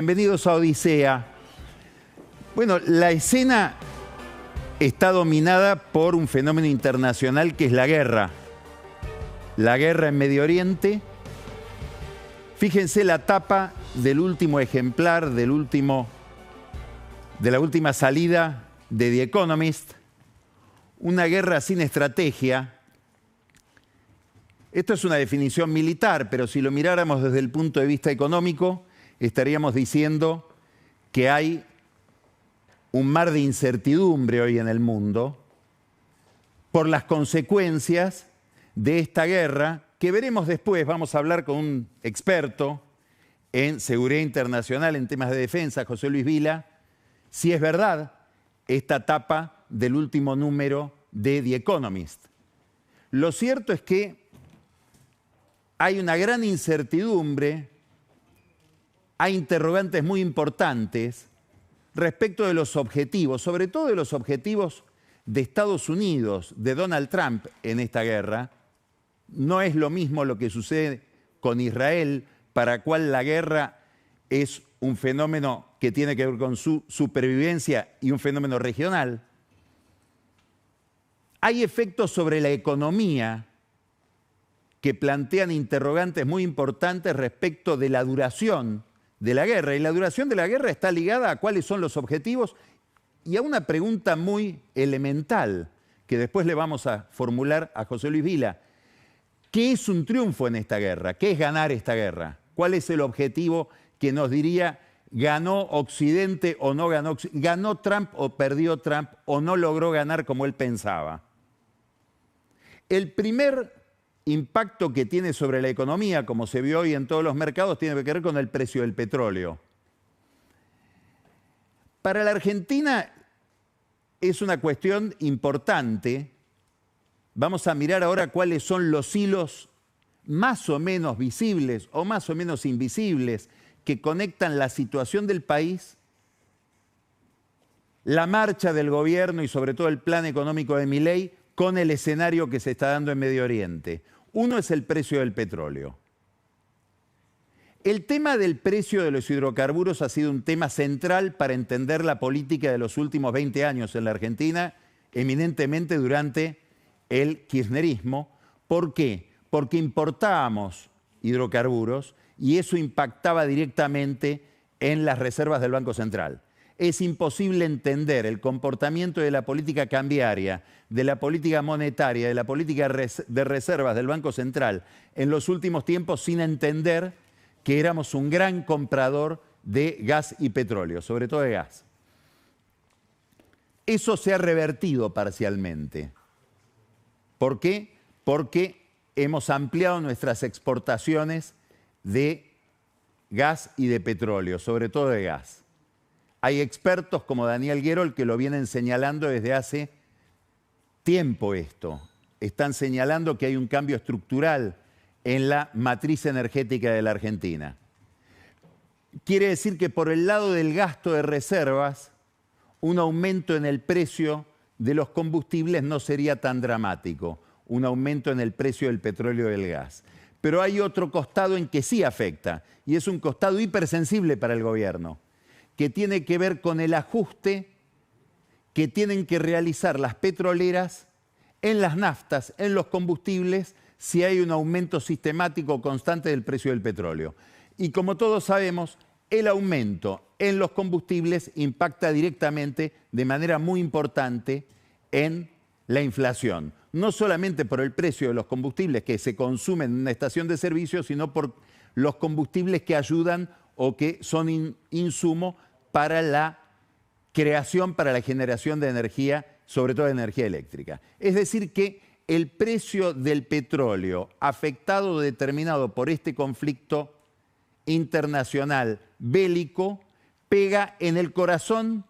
Bienvenidos a Odisea. Bueno, la escena está dominada por un fenómeno internacional que es la guerra. La guerra en Medio Oriente. Fíjense la tapa del último ejemplar, de la última salida de The Economist. Una guerra sin estrategia. Esto es una definición militar, pero si lo miráramos desde el punto de vista económico, estaríamos diciendo que hay un mar de incertidumbre hoy en el mundo por las consecuencias de esta guerra que veremos después. Vamos a hablar con un experto en seguridad internacional, en temas de defensa, José Luis Vila, si es verdad esta tapa del último número de The Economist. Lo cierto es que hay una gran incertidumbre. Hay interrogantes muy importantes respecto de los objetivos, sobre todo de los objetivos de Estados Unidos, de Donald Trump en esta guerra. No es lo mismo lo que sucede con Israel, para cual la guerra es un fenómeno que tiene que ver con su supervivencia y un fenómeno regional. Hay efectos sobre la economía que plantean interrogantes muy importantes respecto de la duración de la guerra, y la duración de la guerra está ligada a cuáles son los objetivos y a una pregunta muy elemental que después le vamos a formular a José Luis Vila. ¿Qué es un triunfo en esta guerra? ¿Qué es ganar esta guerra? ¿Cuál es el objetivo que nos diría ganó Occidente o no ganó Occidente? ¿Ganó Trump o perdió Trump o no logró ganar como él pensaba? El primer impacto que tiene sobre la economía, como se vio hoy en todos los mercados, tiene que ver con el precio del petróleo. Para la Argentina es una cuestión importante. Vamos a mirar ahora cuáles son los hilos más o menos visibles o más o menos invisibles que conectan la situación del país, la marcha del gobierno y sobre todo el plan económico de Milei con el escenario que se está dando en Medio Oriente. Uno es el precio del petróleo. El tema del precio de los hidrocarburos ha sido un tema central para entender la política de los últimos 20 años en la Argentina, eminentemente durante el kirchnerismo. ¿Por qué? Porque importábamos hidrocarburos y eso impactaba directamente en las reservas del Banco Central. Es imposible entender el comportamiento de la política cambiaria, de la política monetaria, de la política de reservas del Banco Central en los últimos tiempos sin entender que éramos un gran comprador de gas y petróleo, sobre todo de gas. Eso se ha revertido parcialmente. ¿Por qué? Porque hemos ampliado nuestras exportaciones de gas y de petróleo, sobre todo de gas. Hay expertos como Daniel Guerol que lo vienen señalando desde hace tiempo esto. Están señalando que hay un cambio estructural en la matriz energética de la Argentina. Quiere decir que por el lado del gasto de reservas, un aumento en el precio de los combustibles no sería tan dramático, un aumento en el precio del petróleo y del gas. Pero hay otro costado en que sí afecta, y es un costado hipersensible para el gobierno, que tiene que ver con el ajuste que tienen que realizar las petroleras en las naftas, en los combustibles, si hay un aumento sistemático constante del precio del petróleo. Y como todos sabemos, el aumento en los combustibles impacta directamente, de manera muy importante, en la inflación. No solamente por el precio de los combustibles que se consumen en una estación de servicio, sino por los combustibles que ayudan o que son insumo para la creación, para la generación de energía, sobre todo de energía eléctrica. Es decir que el precio del petróleo afectado o determinado por este conflicto internacional bélico pega en el corazón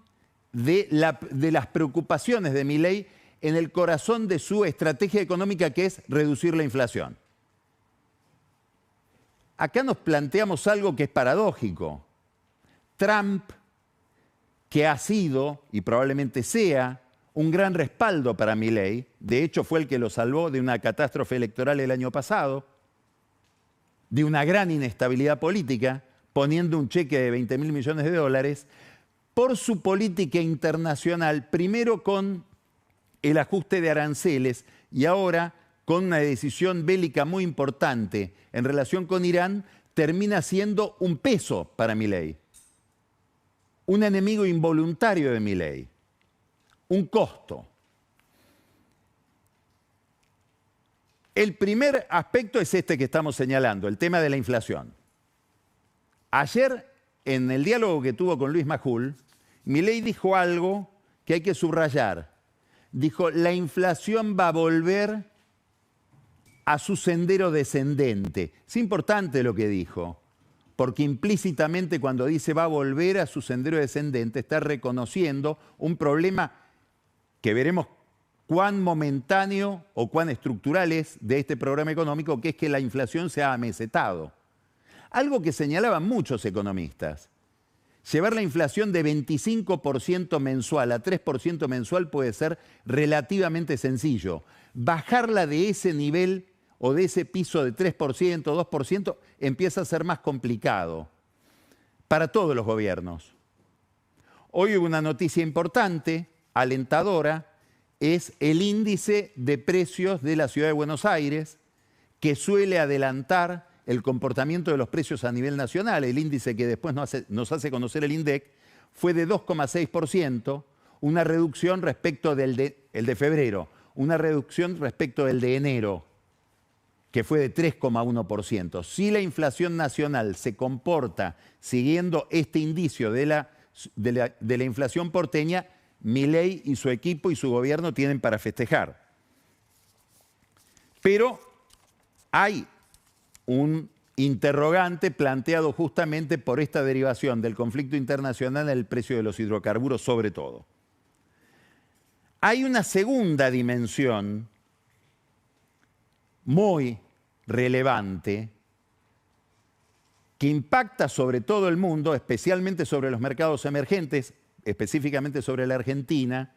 de las preocupaciones de Milei, en el corazón de su estrategia económica, que es reducir la inflación. Acá nos planteamos algo que es paradójico. Trump, que ha sido y probablemente sea un gran respaldo para Milei, de hecho fue el que lo salvó de una catástrofe electoral el año pasado, de una gran inestabilidad política, poniendo un cheque de 20.000 millones de dólares por su política internacional, primero con el ajuste de aranceles y ahora con una decisión bélica muy importante en relación con Irán, termina siendo un peso para Milei, un enemigo involuntario de Milei, un costo. El primer aspecto es este que estamos señalando, el tema de la inflación. Ayer, en el diálogo que tuvo con Luis Majul, Milei dijo algo que hay que subrayar. Dijo, la inflación va a volver a su sendero descendente. Es importante lo que dijo, porque implícitamente cuando dice va a volver a su sendero descendente, está reconociendo un problema que veremos cuán momentáneo o cuán estructural es de este programa económico, que es que la inflación se ha amesetado. Algo que señalaban muchos economistas. Llevar la inflación de 25% mensual a 3% mensual puede ser relativamente sencillo. Bajarla de ese nivel o de ese piso de 3%, 2%, empieza a ser más complicado para todos los gobiernos. Hoy hubo una noticia importante, alentadora, es el índice de precios de la Ciudad de Buenos Aires, que suele adelantar el comportamiento de los precios a nivel nacional. El índice que después nos hace conocer el INDEC fue de 2,6%, una reducción respecto del de febrero, una reducción respecto del de enero, que fue de 3,1%. Si la inflación nacional se comporta siguiendo este indicio de la inflación porteña, Milei y su equipo y su gobierno tienen para festejar. Pero hay un interrogante planteado justamente por esta derivación del conflicto internacional en el precio de los hidrocarburos sobre todo. Hay una segunda dimensión muy relevante que impacta sobre todo el mundo, especialmente sobre los mercados emergentes, específicamente sobre la Argentina,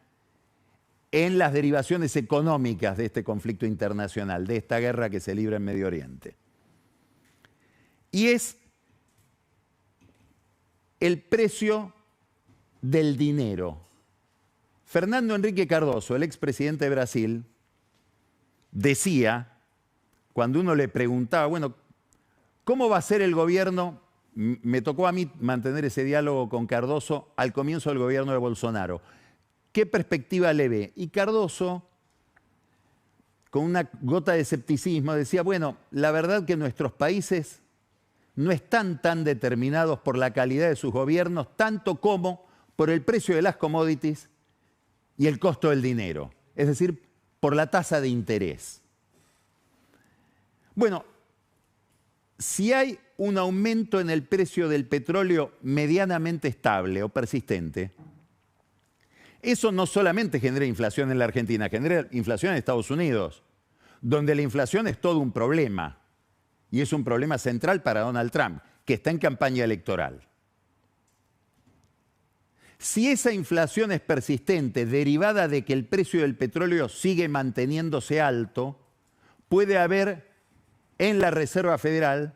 en las derivaciones económicas de este conflicto internacional, de esta guerra que se libra en Medio Oriente. Y es el precio del dinero. Fernando Henrique Cardoso, el expresidente de Brasil, decía, cuando uno le preguntaba, bueno, ¿cómo va a ser el gobierno? Me tocó a mí mantener ese diálogo con Cardoso al comienzo del gobierno de Bolsonaro. ¿Qué perspectiva le ve? Y Cardoso, con una gota de escepticismo, decía, bueno, la verdad que nuestros países no están tan determinados por la calidad de sus gobiernos, tanto como por el precio de las commodities y el costo del dinero, es decir, por la tasa de interés. Bueno, si hay un aumento en el precio del petróleo medianamente estable o persistente, eso no solamente genera inflación en la Argentina, genera inflación en Estados Unidos, donde la inflación es todo un problema, y es un problema central para Donald Trump, que está en campaña electoral. Si esa inflación es persistente, derivada de que el precio del petróleo sigue manteniéndose alto, puede haber en la Reserva Federal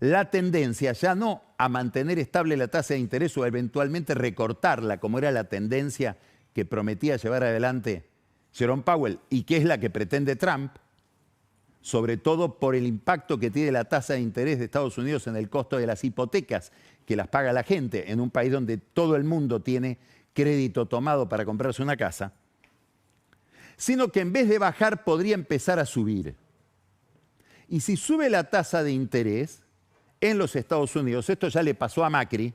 la tendencia ya no a mantener estable la tasa de interés o eventualmente recortarla, como era la tendencia que prometía llevar adelante Jerome Powell y que es la que pretende Trump, sobre todo por el impacto que tiene la tasa de interés de Estados Unidos en el costo de las hipotecas que las paga la gente en un país donde todo el mundo tiene crédito tomado para comprarse una casa, sino que en vez de bajar podría empezar a subir. Y si sube la tasa de interés en los Estados Unidos, esto ya le pasó a Macri,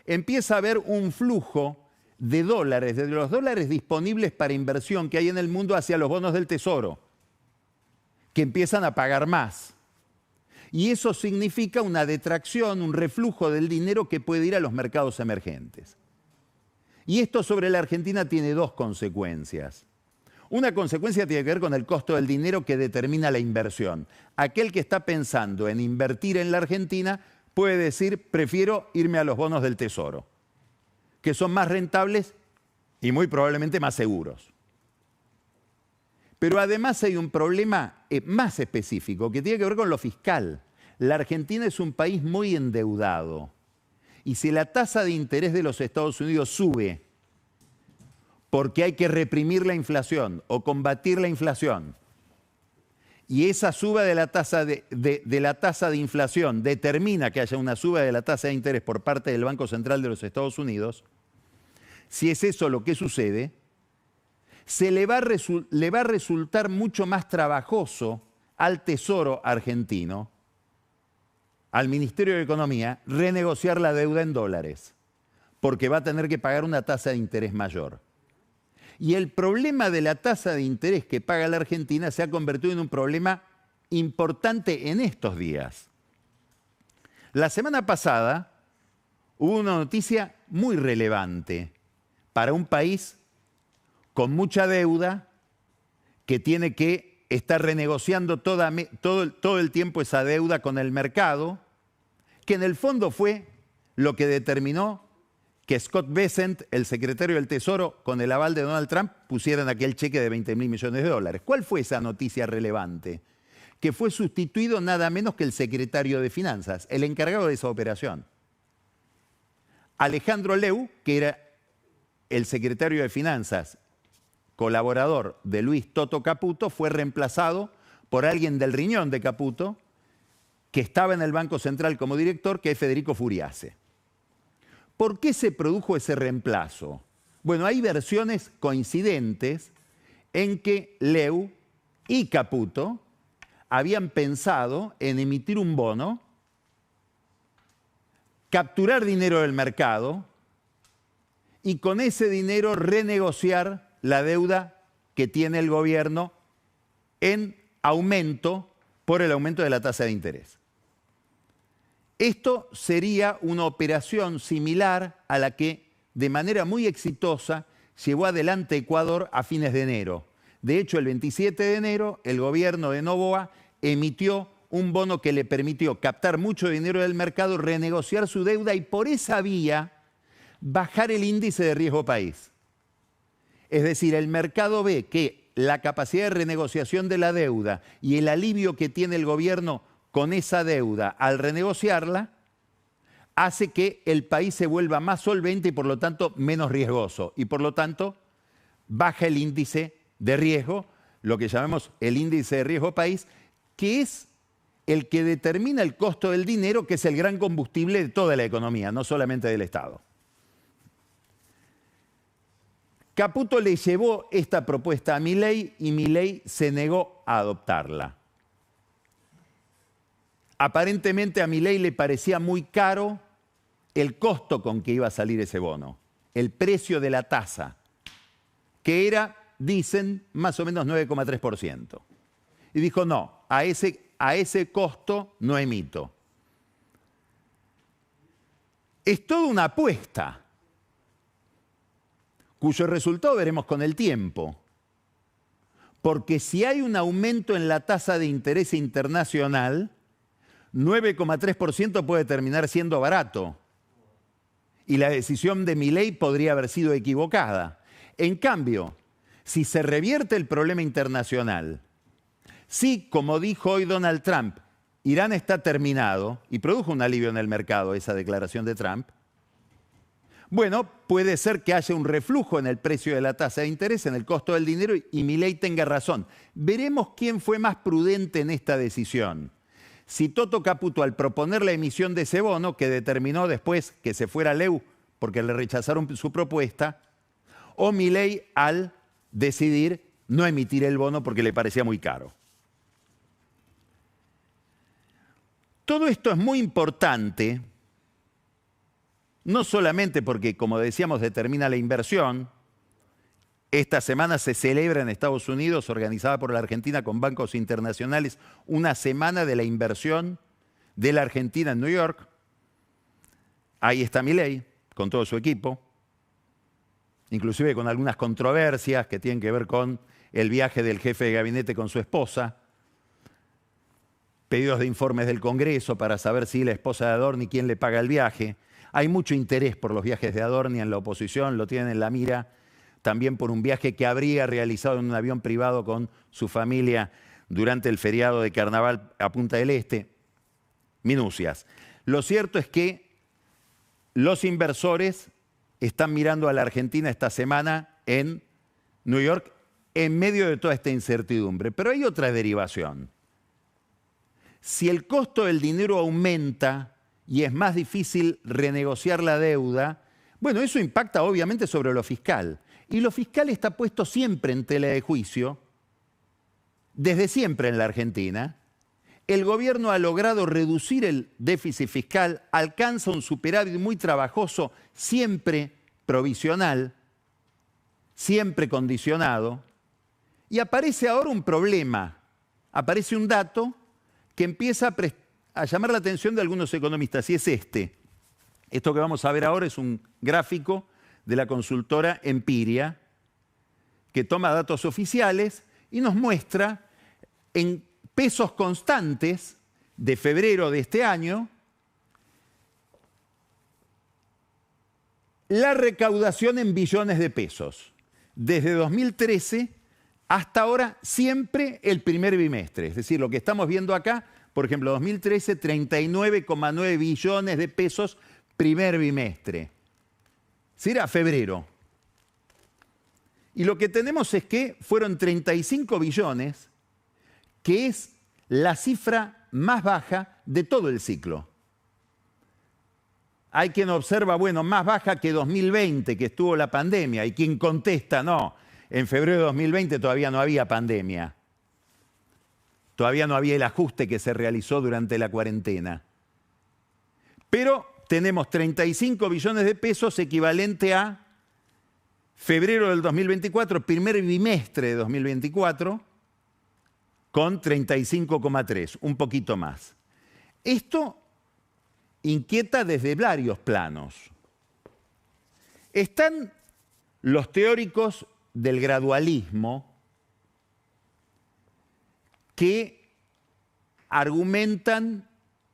empieza a haber un flujo de dólares, de los dólares disponibles para inversión que hay en el mundo hacia los bonos del Tesoro, que empiezan a pagar más. Y eso significa una detracción, un reflujo del dinero que puede ir a los mercados emergentes. Y esto sobre la Argentina tiene dos consecuencias. Una consecuencia tiene que ver con el costo del dinero que determina la inversión. Aquel que está pensando en invertir en la Argentina puede decir, prefiero irme a los bonos del Tesoro, que son más rentables y muy probablemente más seguros. Pero además hay un problema más específico que tiene que ver con lo fiscal. La Argentina es un país muy endeudado. Y si la tasa de interés de los Estados Unidos sube porque hay que reprimir la inflación o combatir la inflación, y esa suba de la tasa de inflación determina que haya una suba de la tasa de interés por parte del Banco Central de los Estados Unidos, si es eso lo que sucede, le va a resultar mucho más trabajoso al Tesoro argentino, al Ministerio de Economía, renegociar la deuda en dólares, porque va a tener que pagar una tasa de interés mayor. Y el problema de la tasa de interés que paga la Argentina se ha convertido en un problema importante en estos días. La semana pasada hubo una noticia muy relevante para un país con mucha deuda que tiene que estar renegociando todo el tiempo esa deuda con el mercado, que en el fondo fue lo que determinó que Scott Bessent, el secretario del Tesoro, con el aval de Donald Trump, pusieran aquel cheque de 20.000 millones de dólares. ¿Cuál fue esa noticia relevante? Que fue sustituido nada menos que el secretario de Finanzas, el encargado de esa operación. Alejandro Leu, que era el secretario de Finanzas, colaborador de Luis Toto Caputo, fue reemplazado por alguien del riñón de Caputo, que estaba en el Banco Central como director, que es Federico Furiase. ¿Por qué se produjo ese reemplazo? Bueno, hay versiones coincidentes en que Leu y Caputo habían pensado en emitir un bono, capturar dinero del mercado y con ese dinero renegociar la deuda que tiene el gobierno en aumento por el aumento de la tasa de interés. Esto sería una operación similar a la que, de manera muy exitosa, llevó adelante Ecuador a fines de enero. De hecho, el 27 de enero, el gobierno de Noboa emitió un bono que le permitió captar mucho dinero del mercado, renegociar su deuda y por esa vía bajar el índice de riesgo país. Es decir, el mercado ve que la capacidad de renegociación de la deuda y el alivio que tiene el gobierno con esa deuda al renegociarla, hace que el país se vuelva más solvente y por lo tanto menos riesgoso. Y por lo tanto baja el índice de riesgo, lo que llamamos el índice de riesgo país, que es el que determina el costo del dinero, que es el gran combustible de toda la economía, no solamente del Estado. Caputo le llevó esta propuesta a Milei y Milei se negó a adoptarla. Aparentemente a Milei le parecía muy caro el costo con que iba a salir ese bono, el precio de la tasa, que era, dicen, más o menos 9,3%. Y dijo, no, a ese costo no emito. Es toda una apuesta, cuyo resultado veremos con el tiempo. Porque si hay un aumento en la tasa de interés internacional, 9,3% puede terminar siendo barato. Y la decisión de Milei podría haber sido equivocada. En cambio, si se revierte el problema internacional, si, como dijo hoy Donald Trump, Irán está terminado, y produjo un alivio en el mercado esa declaración de Trump, bueno, puede ser que haya un reflujo en el precio de la tasa de interés, en el costo del dinero, y Milei tenga razón. Veremos quién fue más prudente en esta decisión. Si Toto Caputo, al proponer la emisión de ese bono, que determinó después que se fuera Leu porque le rechazaron su propuesta, o Milei al decidir no emitir el bono porque le parecía muy caro. Todo esto es muy importante, no solamente porque, como decíamos, determina la inversión. Esta semana se celebra en Estados Unidos, organizada por la Argentina con bancos internacionales, una semana de la inversión de la Argentina en New York. Ahí está Milei, con todo su equipo, inclusive con algunas controversias que tienen que ver con el viaje del jefe de gabinete con su esposa, pedidos de informes del Congreso para saber si la esposa de Adorni, quién le paga el viaje. Hay mucho interés por los viajes de Adorni en la oposición, lo tienen en la mira, también por un viaje que habría realizado en un avión privado con su familia durante el feriado de Carnaval a Punta del Este. Minucias. Lo cierto es que los inversores están mirando a la Argentina esta semana en New York en medio de toda esta incertidumbre. Pero hay otra derivación. Si el costo del dinero aumenta y es más difícil renegociar la deuda, bueno, eso impacta obviamente sobre lo fiscal. Y lo fiscal está puesto siempre en tela de juicio, desde siempre en la Argentina. El gobierno ha logrado reducir el déficit fiscal, alcanza un superávit muy trabajoso, siempre provisional, siempre condicionado, y aparece ahora un problema, aparece un dato que empieza a llamar la atención de algunos economistas, y es este. Esto que vamos a ver ahora es un gráfico de la consultora Empiria, que toma datos oficiales y nos muestra en pesos constantes de febrero de este año la recaudación en billones de pesos. Desde 2013 hasta ahora siempre el primer bimestre. Es decir, lo que estamos viendo acá, por ejemplo, 2013, 39,9 billones de pesos primer bimestre. Será febrero. Y lo que tenemos es que fueron 35 billones, que es la cifra más baja de todo el ciclo. Hay quien observa, bueno, más baja que 2020, que estuvo la pandemia, y quien contesta, no, en febrero de 2020 todavía no había pandemia. Todavía no había el ajuste que se realizó durante la cuarentena. Pero tenemos 35 billones de pesos equivalente a febrero del 2024, primer bimestre de 2024, con 35,3, un poquito más. Esto inquieta desde varios planos. Están los teóricos del gradualismo que argumentan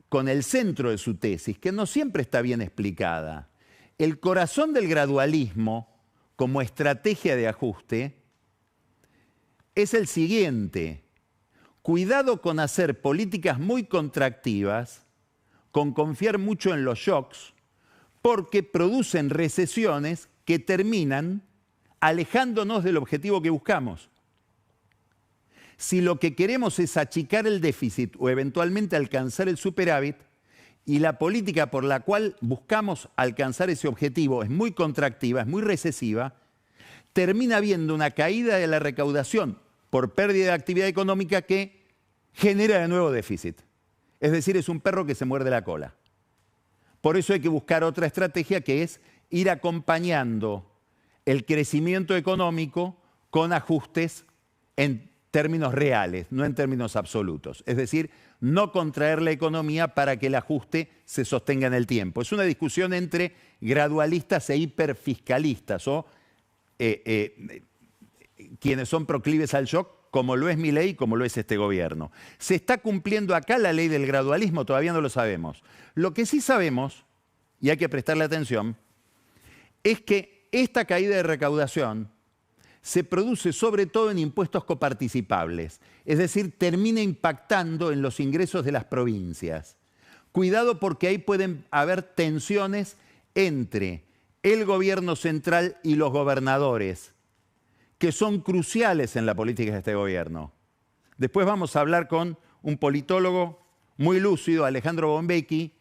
con el centro de su tesis, que no siempre está bien explicada. El corazón del gradualismo, como estrategia de ajuste, es el siguiente: cuidado con hacer políticas muy contractivas, con confiar mucho en los shocks, porque producen recesiones que terminan alejándonos del objetivo que buscamos. Si lo que queremos es achicar el déficit o eventualmente alcanzar el superávit, y la política por la cual buscamos alcanzar ese objetivo es muy contractiva, es muy recesiva, termina habiendo una caída de la recaudación por pérdida de actividad económica que genera de nuevo déficit. Es decir, es un perro que se muerde la cola. Por eso hay que buscar otra estrategia, que es ir acompañando el crecimiento económico con ajustes en términos reales, no en términos absolutos. Es decir, no contraer la economía para que el ajuste se sostenga en el tiempo. Es una discusión entre gradualistas e hiperfiscalistas, o quienes son proclives al shock, como lo es Milei y como lo es este gobierno. ¿Se está cumpliendo acá la ley del gradualismo? Todavía no lo sabemos. Lo que sí sabemos, y hay que prestarle atención, es que esta caída de recaudación se produce sobre todo en impuestos coparticipables, es decir, termina impactando en los ingresos de las provincias. Cuidado, porque ahí pueden haber tensiones entre el gobierno central y los gobernadores, que son cruciales en la política de este gobierno. Después vamos a hablar con un politólogo muy lúcido, Alejandro Bombecchi,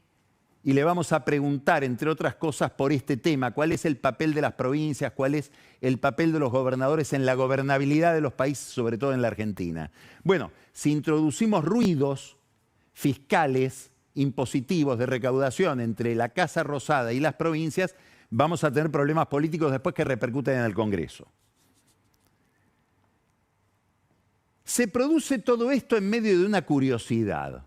y le vamos a preguntar, entre otras cosas, por este tema: cuál es el papel de las provincias, cuál es el papel de los gobernadores en la gobernabilidad de los países, sobre todo en la Argentina. Bueno, si introducimos ruidos fiscales, impositivos, de recaudación entre la Casa Rosada y las provincias, vamos a tener problemas políticos después que repercuten en el Congreso. Se produce todo esto en medio de una curiosidad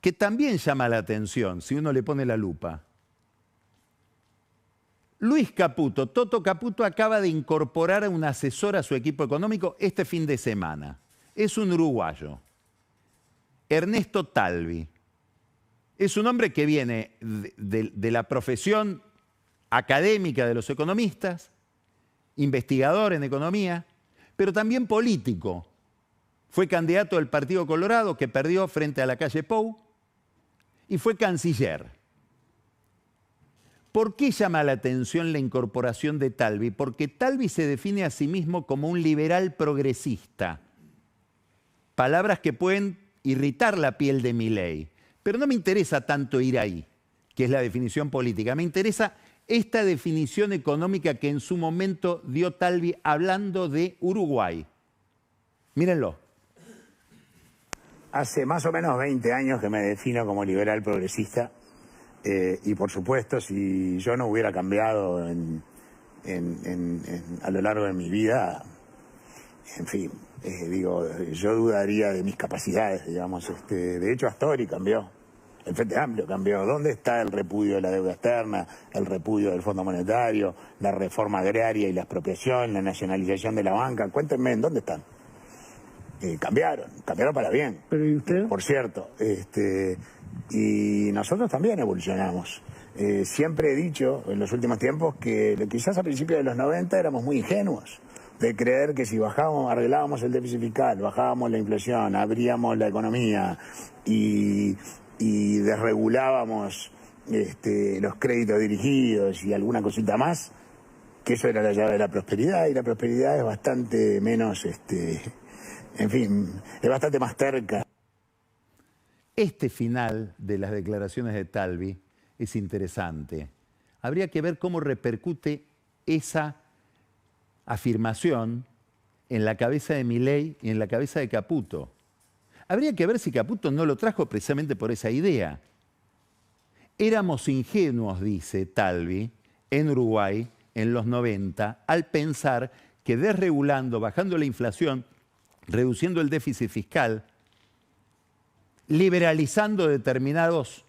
que también llama la atención si uno le pone la lupa. Luis Caputo, Toto Caputo, acaba de incorporar a un asesor a su equipo económico este fin de semana. Es un uruguayo, Ernesto Talvi. Es un hombre que viene de la profesión académica de los economistas, investigador en economía, pero también político. Fue candidato del Partido Colorado, que perdió frente a Lacalle Pou, y fue canciller. ¿Por qué llama la atención la incorporación de Talvi? Porque Talvi se define a sí mismo como un liberal progresista. Palabras que pueden irritar la piel de Milei. Pero no me interesa tanto ir ahí, que es la definición política. Me interesa esta definición económica que en su momento dio Talvi hablando de Uruguay. Mírenlo. Hace más o menos 20 años que me defino como liberal progresista y por supuesto si yo no hubiera cambiado a lo largo de mi vida, en fin, yo dudaría de mis capacidades, digamos. De hecho Astori cambió, el Frente Amplio cambió. ¿Dónde está el repudio de la deuda externa, el repudio del Fondo Monetario, la reforma agraria y la expropiación, la nacionalización de la banca? Cuéntenme, ¿en dónde están? Cambiaron para bien. ¿Pero y usted? Por cierto, y nosotros también evolucionamos. Siempre he dicho en los últimos tiempos que quizás a principios de los 90 éramos muy ingenuos de creer que si arreglábamos el déficit fiscal, bajábamos la inflación, abríamos la economía y desregulábamos los créditos dirigidos y alguna cosita más, que eso era la llave de la prosperidad, y la prosperidad es bastante menos, en fin, es bastante más terca. Este final de las declaraciones de Talvi es interesante. Habría que ver cómo repercute esa afirmación en la cabeza de Milei y en la cabeza de Caputo. Habría que ver si Caputo no lo trajo precisamente por esa idea. Éramos ingenuos, dice Talvi, en Uruguay en los 90, al pensar que desregulando, bajando la inflación, reduciendo el déficit fiscal, liberalizando determinados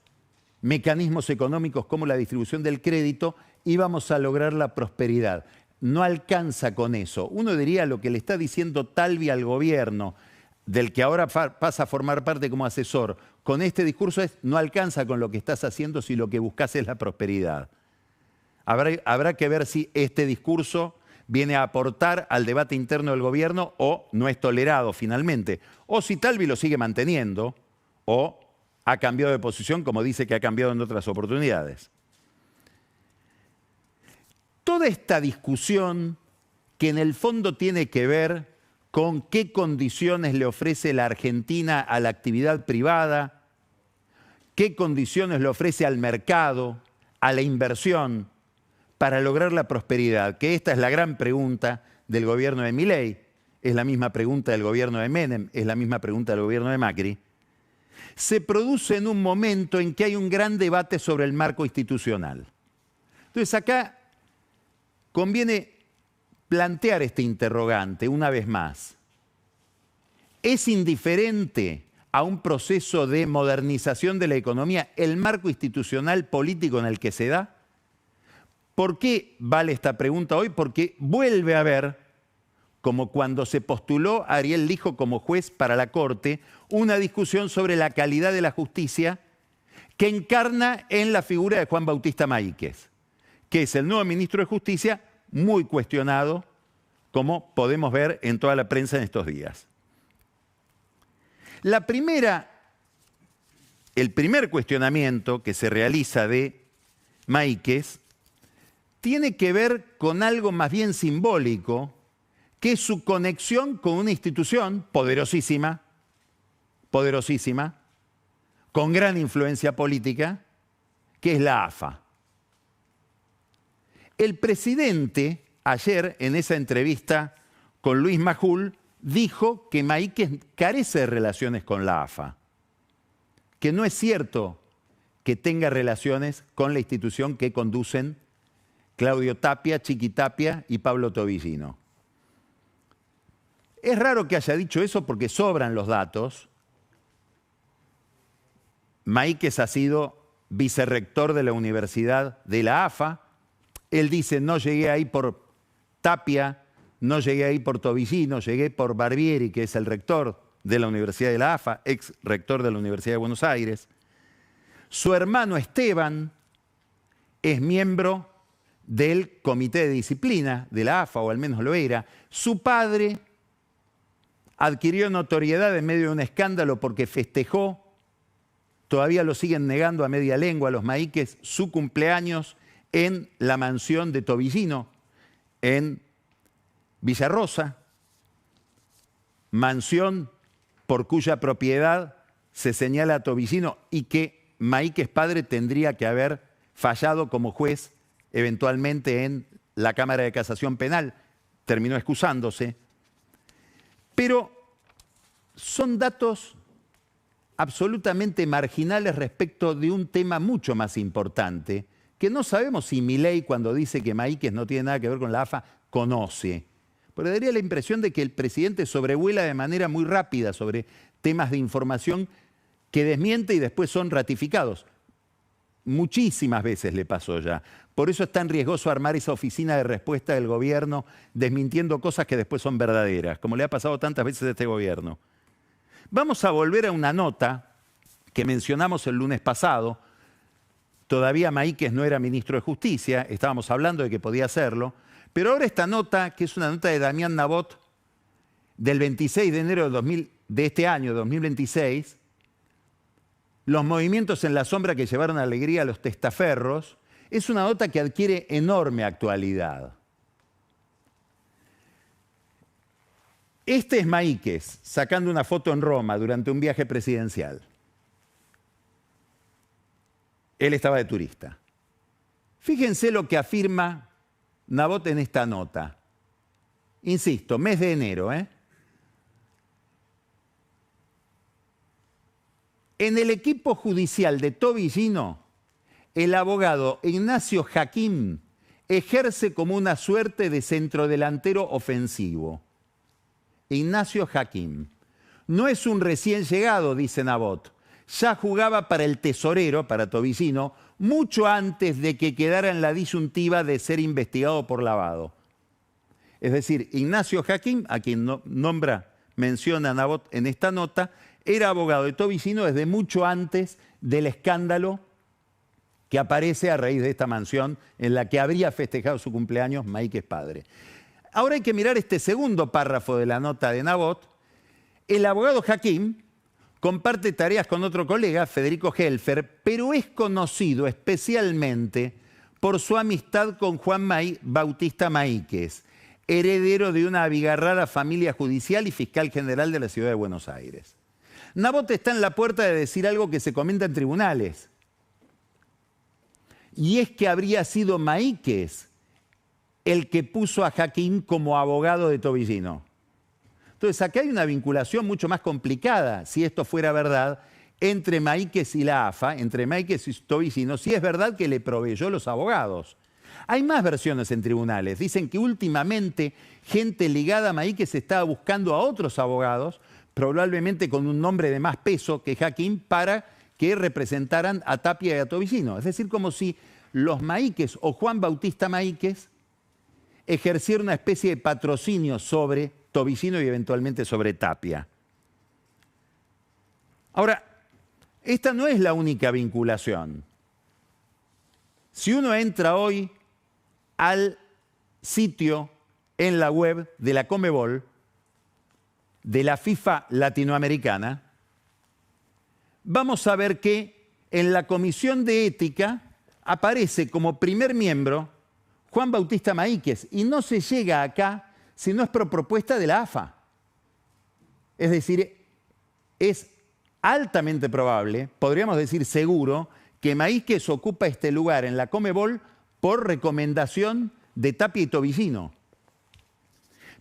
mecanismos económicos como la distribución del crédito, íbamos a lograr la prosperidad. No alcanza con eso. Uno diría lo que le está diciendo Talvi al gobierno, del que ahora pasa a formar parte como asesor, con este discurso es: no alcanza con lo que estás haciendo si lo que buscas es la prosperidad. Habrá que ver si este discurso viene a aportar al debate interno del gobierno o no es tolerado finalmente. O si Talvi lo sigue manteniendo o ha cambiado de posición, como dice que ha cambiado en otras oportunidades. Toda esta discusión, que en el fondo tiene que ver con qué condiciones le ofrece la Argentina a la actividad privada, qué condiciones le ofrece al mercado, a la inversión, para lograr la prosperidad, que esta es la gran pregunta del gobierno de Milei, es la misma pregunta del gobierno de Menem, es la misma pregunta del gobierno de Macri, se produce en un momento en que hay un gran debate sobre el marco institucional. Entonces acá conviene plantear este interrogante una vez más. ¿Es indiferente a un proceso de modernización de la economía el marco institucional político en el que se da? ¿Por qué vale esta pregunta hoy? Porque vuelve a haber, como cuando se postuló a Ariel Lijo como juez para la Corte, una discusión sobre la calidad de la justicia que encarna en la figura de Juan Bautista Maíquez, que es el nuevo ministro de Justicia, muy cuestionado, como podemos ver en toda la prensa en estos días. El primer cuestionamiento que se realiza de Maíquez tiene que ver con algo más bien simbólico, que es su conexión con una institución poderosísima, con gran influencia política, que es la AFA. El presidente, ayer en esa entrevista con Luis Majul, dijo que Maíquez carece de relaciones con la AFA, que no es cierto que tenga relaciones con la institución que conducen Claudio Tapia, Chiqui Tapia y Pablo Tobillino. Es raro que haya dicho eso porque sobran los datos. Maíquez ha sido vicerrector de la Universidad de la AFA. Él dice: no llegué ahí por Tapia, no llegué ahí por Tobillino, llegué por Barbieri, que es el rector de la Universidad de la AFA, ex rector de la Universidad de Buenos Aires. Su hermano Esteban es miembro del Comité de Disciplina de la AFA, o al menos lo era. Su padre adquirió notoriedad en medio de un escándalo porque festejó, todavía lo siguen negando a media lengua los Maíquez, su cumpleaños en la mansión de Tobillino, en Villarrosa, mansión por cuya propiedad se señala a Tobillino y que Maíquez padre tendría que haber fallado como juez eventualmente en la Cámara de Casación Penal, terminó excusándose. Pero son datos absolutamente marginales respecto de un tema mucho más importante, que no sabemos si Milei, cuando dice que Maíquez no tiene nada que ver con la AFA, conoce. Pero daría la impresión de que el presidente sobrevuela de manera muy rápida sobre temas de información que desmiente y después son ratificados. Muchísimas veces le pasó ya. Por eso es tan riesgoso armar esa oficina de respuesta del gobierno desmintiendo cosas que después son verdaderas, como le ha pasado tantas veces a este gobierno. Vamos a volver a una nota que mencionamos el lunes pasado. Todavía Maíquez no era ministro de Justicia, estábamos hablando de que podía hacerlo, pero ahora esta nota, que es una nota de Damián Nabot, del 26 de enero de este año, 2026, los movimientos en la sombra que llevaron alegría a los testaferros, es una nota que adquiere enorme actualidad. Este es Maíquez sacando una foto en Roma durante un viaje presidencial. Él estaba de turista. Fíjense lo que afirma Nabot en esta nota. Insisto, mes de enero, ¿eh? En el equipo judicial de Tobillino, el abogado Ignacio Jaquín ejerce como una suerte de centrodelantero ofensivo. Ignacio Jaquín. No es un recién llegado, dice Nabot. Ya jugaba para el tesorero, para Tobillino, mucho antes de que quedara en la disyuntiva de ser investigado por lavado. Es decir, Ignacio Jaquín, a quien menciona Nabot en esta nota, era abogado de Tobillino desde mucho antes del escándalo que aparece a raíz de esta mansión en la que habría festejado su cumpleaños Maíquez padre. Ahora hay que mirar este segundo párrafo de la nota de Nabot. El abogado Jaquín comparte tareas con otro colega, Federico Helfer, pero es conocido especialmente por su amistad con Juan Bautista Maíquez, heredero de una abigarrada familia judicial y fiscal general de la ciudad de Buenos Aires. Nabot está en la puerta de decir algo que se comenta en tribunales. Y es que habría sido Maíquez el que puso a Jaquín como abogado de Tobillino. Entonces, acá hay una vinculación mucho más complicada, si esto fuera verdad, entre Maíquez y la AFA, entre Maíquez y Tobillino, si es verdad que le proveyó los abogados. Hay más versiones en tribunales. Dicen que últimamente gente ligada a Maíquez estaba buscando a otros abogados, probablemente con un nombre de más peso que Jaquín, para que representaran a Tapia y a Tobillino. Es decir, como si los Maíquez o Juan Bautista Maíquez ejercieron una especie de patrocinio sobre Tobillino y eventualmente sobre Tapia. Ahora, esta no es la única vinculación. Si uno entra hoy al sitio en la web de la Conmebol, de la FIFA latinoamericana, vamos a ver que en la Comisión de Ética aparece como primer miembro Juan Bautista Maíquez, y no se llega acá si no es por propuesta de la AFA. Es decir, es altamente probable, podríamos decir seguro, que Maíquez ocupa este lugar en la Conmebol por recomendación de Tapia y Tobillino.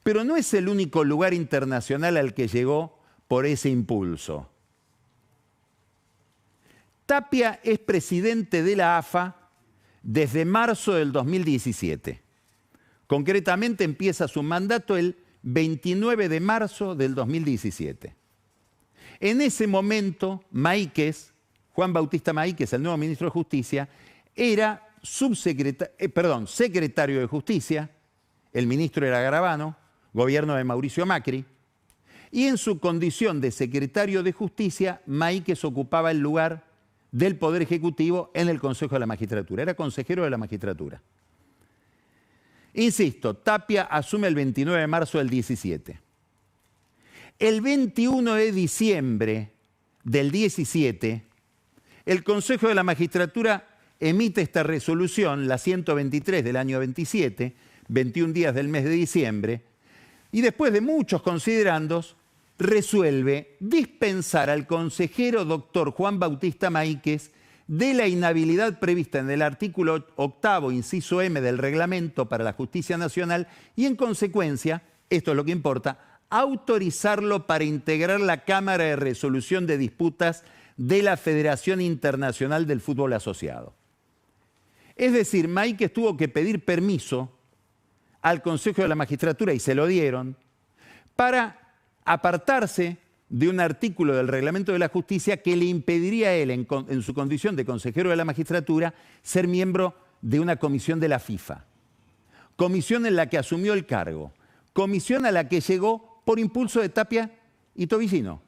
Pero no es el único lugar internacional al que llegó por ese impulso. Tapia es presidente de la AFA desde marzo del 2017. Concretamente empieza su mandato el 29 de marzo del 2017. En ese momento, Maíquez, Juan Bautista Maíquez, el nuevo ministro de Justicia, era secretario de Justicia, el ministro era Garabano, gobierno de Mauricio Macri, y en su condición de secretario de Justicia, Maíquez ocupaba el lugar del Poder Ejecutivo en el Consejo de la Magistratura. Era consejero de la Magistratura. Insisto, Tapia asume el 29 de marzo del 17. El 21 de diciembre del 17, el Consejo de la Magistratura emite esta resolución, la 123 del año 27, 21 días del mes de diciembre, y después de muchos considerandos, resuelve dispensar al consejero doctor Juan Bautista Maíquez de la inhabilidad prevista en el artículo 8º, inciso M del Reglamento para la Justicia Nacional y, en consecuencia, esto es lo que importa, autorizarlo para integrar la Cámara de Resolución de Disputas de la Federación Internacional del Fútbol Asociado. Es decir, Maíquez tuvo que pedir permiso al Consejo de la Magistratura, y se lo dieron, para apartarse de un artículo del Reglamento de la Justicia que le impediría a él, en su condición de consejero de la magistratura, ser miembro de una comisión de la FIFA. Comisión en la que asumió el cargo. Comisión a la que llegó por impulso de Tapia y Tobillino.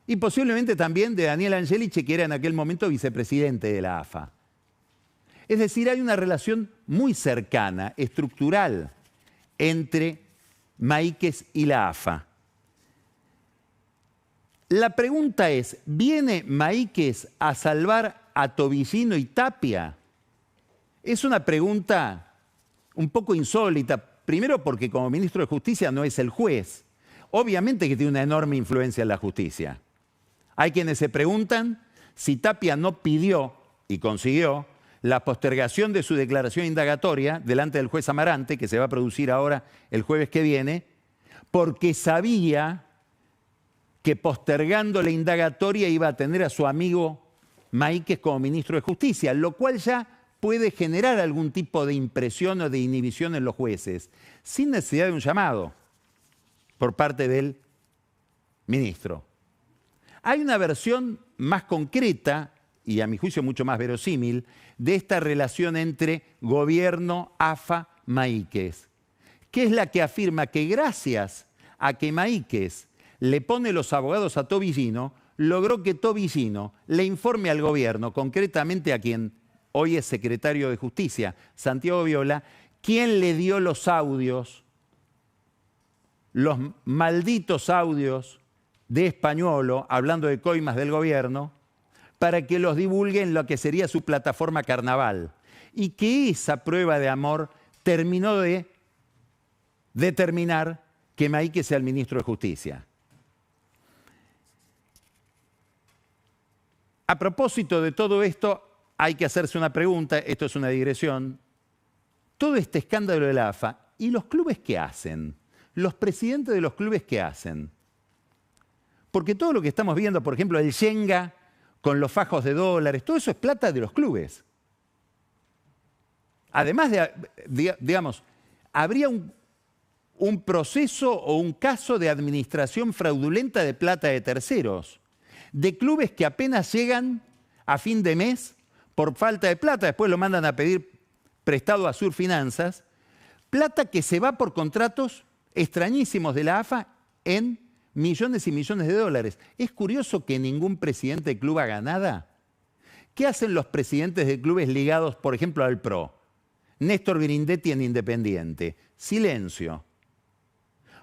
Y posiblemente también de Daniel Angelici, que era en aquel momento vicepresidente de la AFA. Es decir, hay una relación muy cercana, estructural, entre Maíquez y la AFA. La pregunta es, ¿viene Maíquez a salvar a Tobillino y Tapia? Es una pregunta un poco insólita, primero porque como ministro de Justicia no es el juez. Obviamente que tiene una enorme influencia en la justicia. Hay quienes se preguntan si Tapia no pidió, y consiguió, la postergación de su declaración indagatoria delante del juez Amarante, que se va a producir ahora el jueves que viene, porque sabía que postergando la indagatoria iba a tener a su amigo Maíquez como ministro de Justicia, lo cual ya puede generar algún tipo de impresión o de inhibición en los jueces, sin necesidad de un llamado por parte del ministro. Hay una versión más concreta, y a mi juicio mucho más verosímil, de esta relación entre gobierno, AFA, Maíquez, que es la que afirma que gracias a que Maíquez le pone los abogados a Tobillino, logró que Tobillino le informe al gobierno, concretamente a quien hoy es secretario de Justicia, Santiago Viola, quién le dio los audios, los malditos audios de Españolo, hablando de coimas del gobierno, para que los divulgue en lo que sería su plataforma Carnaval. Y que esa prueba de amor terminó de determinar que Maíquez sea el ministro de Justicia. A propósito de todo esto, hay que hacerse una pregunta, esto es una digresión. Todo este escándalo de la AFA, ¿y los clubes qué hacen? ¿Los presidentes de los clubes qué hacen? Porque todo lo que estamos viendo, por ejemplo, el Shenga con los fajos de dólares, todo eso es plata de los clubes. Además digamos, habría un proceso o un caso de administración fraudulenta de plata de terceros, de clubes que apenas llegan a fin de mes por falta de plata, después lo mandan a pedir prestado a Surfinanzas, plata que se va por contratos extrañísimos de la AFA en millones y millones de dólares. Es curioso que ningún presidente de club haga nada. ¿Qué hacen los presidentes de clubes ligados, por ejemplo, al PRO? Néstor Grindetti en Independiente. Silencio.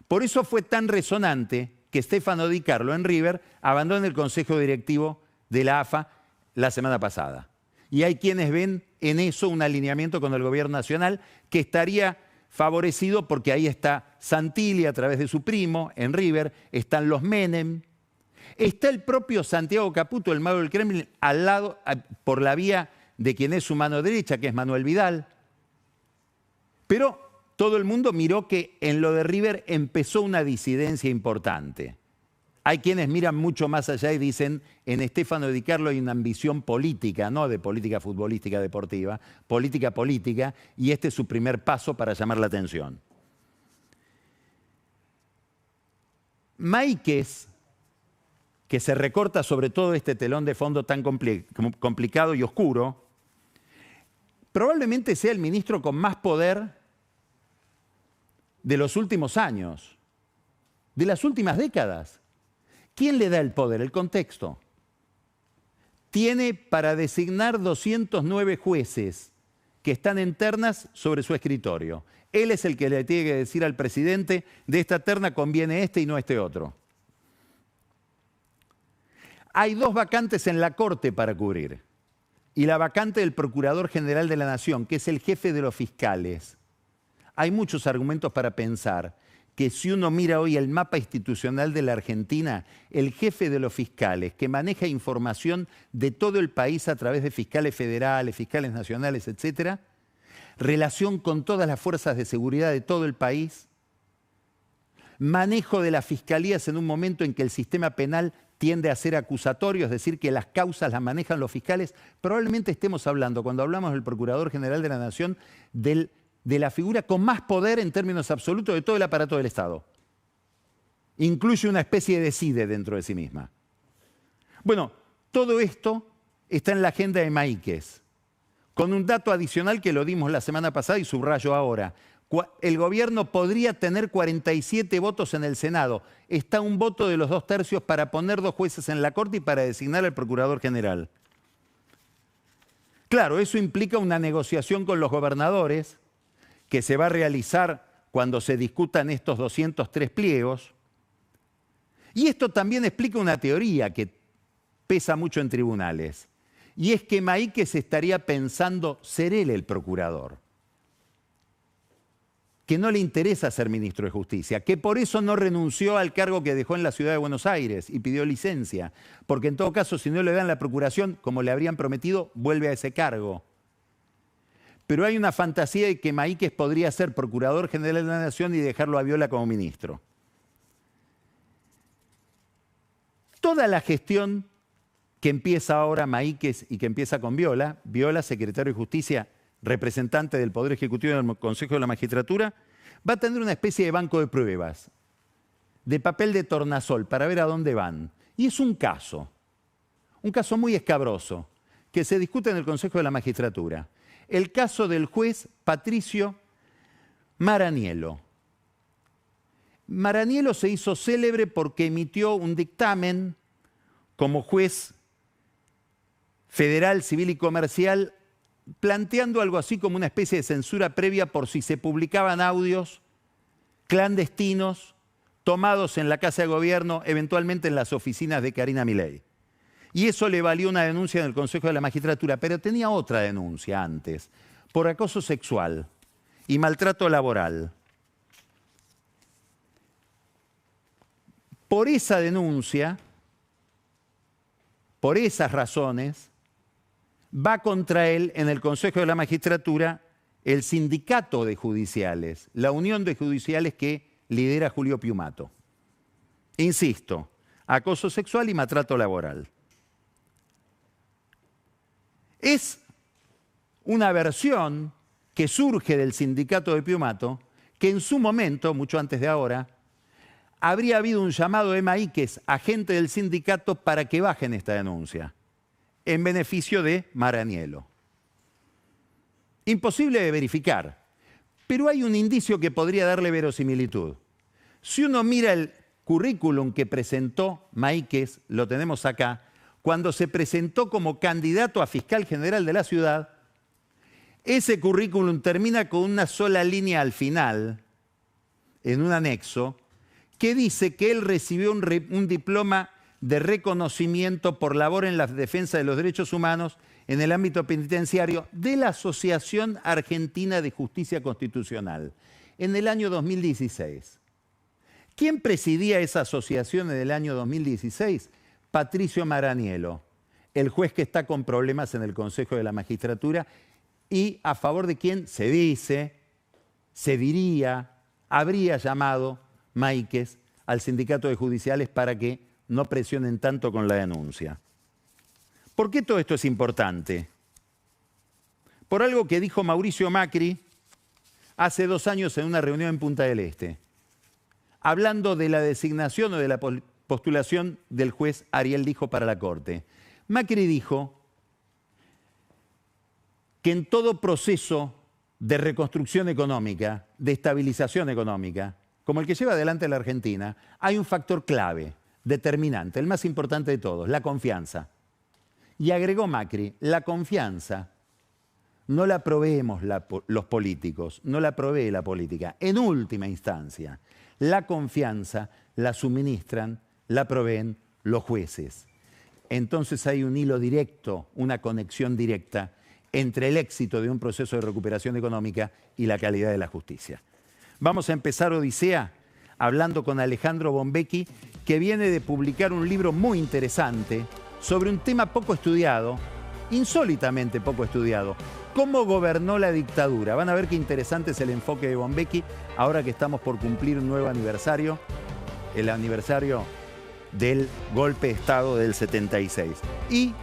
Por eso fue tan resonante que Stefano Di Carlo en River abandone el consejo directivo de la AFA la semana pasada. Y hay quienes ven en eso un alineamiento con el gobierno nacional que estaría favorecido porque ahí está Santilli a través de su primo en River, están los Menem, está el propio Santiago Caputo, el mago del Kremlin, al lado, por la vía de quien es su mano derecha, que es Manuel Vidal. Pero todo el mundo miró que en lo de River empezó una disidencia importante. Hay quienes miran mucho más allá y dicen, en Stefano Di Carlo hay una ambición política, no de política futbolística deportiva, política, y este es su primer paso para llamar la atención. Maíquez, que se recorta sobre todo este telón de fondo tan complicado y oscuro, probablemente sea el ministro con más poder de los últimos años, de las últimas décadas. ¿Quién le da el poder? El contexto. Tiene para designar 209 jueces que están en ternas sobre su escritorio. Él es el que le tiene que decir al presidente, de esta terna conviene este y no este otro. Hay 2 vacantes en la Corte para cubrir. y la vacante del Procurador General de la Nación, que es el jefe de los fiscales. Hay muchos argumentos para pensar que si uno mira hoy el mapa institucional de la Argentina, el jefe de los fiscales, que maneja información de todo el país a través de fiscales federales, fiscales nacionales, etcétera, relación con todas las fuerzas de seguridad de todo el país, manejo de las fiscalías en un momento en que el sistema penal tiende a ser acusatorio, es decir, que las causas las manejan los fiscales, probablemente estemos hablando, cuando hablamos del Procurador General de la Nación, de la figura con más poder en términos absolutos de todo el aparato del Estado. Incluye una especie de CIDE dentro de sí misma. Bueno, todo esto está en la agenda de Maíquez, con un dato adicional que lo dimos la semana pasada y subrayo ahora. El gobierno podría tener 47 votos en el Senado. Está un voto de los 2/3 para poner 2 jueces en la Corte y para designar al Procurador General. Claro, eso implica una negociación con los gobernadores que se va a realizar cuando se discutan estos 203 pliegos. Y esto también explica una teoría que pesa mucho en tribunales. Y es que Maíquez estaría pensando ser él el procurador, que no le interesa ser ministro de Justicia, que por eso no renunció al cargo que dejó en la ciudad de Buenos Aires y pidió licencia, porque en todo caso, si no le dan la procuración, como le habrían prometido, vuelve a ese cargo. Pero hay una fantasía de que Maíquez podría ser Procurador General de la Nación y dejarlo a Viola como ministro. Toda la gestión que empieza ahora Maíquez y que empieza con Viola, secretario de Justicia, representante del Poder Ejecutivo del Consejo de la Magistratura, va a tener una especie de banco de pruebas, de papel de tornasol, para ver a dónde van. Y es un caso muy escabroso, que se discute en el Consejo de la Magistratura. El caso del juez Patricio Maraniello. Maraniello se hizo célebre porque emitió un dictamen como juez federal, civil y comercial, planteando algo así como una especie de censura previa por si se publicaban audios clandestinos tomados en la Casa de Gobierno, eventualmente en las oficinas de Karina Milei. Y eso le valió una denuncia en el Consejo de la Magistratura, pero tenía otra denuncia antes, por acoso sexual y maltrato laboral. Por esa denuncia, por esas razones, va contra él en el Consejo de la Magistratura el sindicato de judiciales, la unión de judiciales que lidera Julio Piumato. Insisto, acoso sexual y maltrato laboral. Es una versión que surge del sindicato de Piumato, que en su momento, mucho antes de ahora, habría habido un llamado de Maíquez, agente del sindicato, para que bajen esta denuncia, en beneficio de Maraniello. Imposible de verificar, pero hay un indicio que podría darle verosimilitud. Si uno mira el currículum que presentó Maíquez, lo tenemos acá, cuando se presentó como candidato a fiscal general de la ciudad, ese currículum termina con una sola línea al final, en un anexo, que dice que él recibió un diploma de reconocimiento por labor en la defensa de los derechos humanos en el ámbito penitenciario de la Asociación Argentina de Justicia Constitucional, en el año 2016. ¿Quién presidía esa asociación en el año 2016? Patricio Maraniello, el juez que está con problemas en el Consejo de la Magistratura y a favor de quien se dice, se diría, habría llamado Maíquez al sindicato de judiciales para que no presionen tanto con la denuncia. ¿Por qué todo esto es importante? Por algo que dijo Mauricio Macri hace 2 años en una reunión en Punta del Este, hablando de la designación o de la postulación del juez Ariel Lijo para la Corte. Macri dijo que en todo proceso de reconstrucción económica, de estabilización económica, como el que lleva adelante la Argentina, hay un factor clave, determinante, el más importante de todos, la confianza. Y agregó Macri, la confianza no la proveemos los políticos, no la provee la política. En última instancia, la confianza la suministran, la proveen los jueces. entonces hay un hilo directo, una conexión directa entre el éxito de un proceso de recuperación económica y la calidad de la justicia. Vamos a empezar Odisea hablando con Alejandro Bombecchi, que viene de publicar un libro muy interesante sobre un tema poco estudiado, insólitamente poco estudiado: cómo gobernó la dictadura. Van a ver qué interesante es el enfoque de Bombecchi ahora que estamos por cumplir un nuevo aniversario, el aniversario del golpe de Estado del 76. Y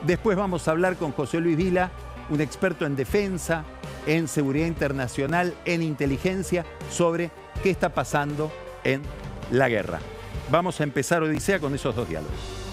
después vamos a hablar con José Luis Vila, un experto en defensa, en seguridad internacional, en inteligencia, sobre qué está pasando en la guerra. Vamos a empezar Odisea con esos dos diálogos.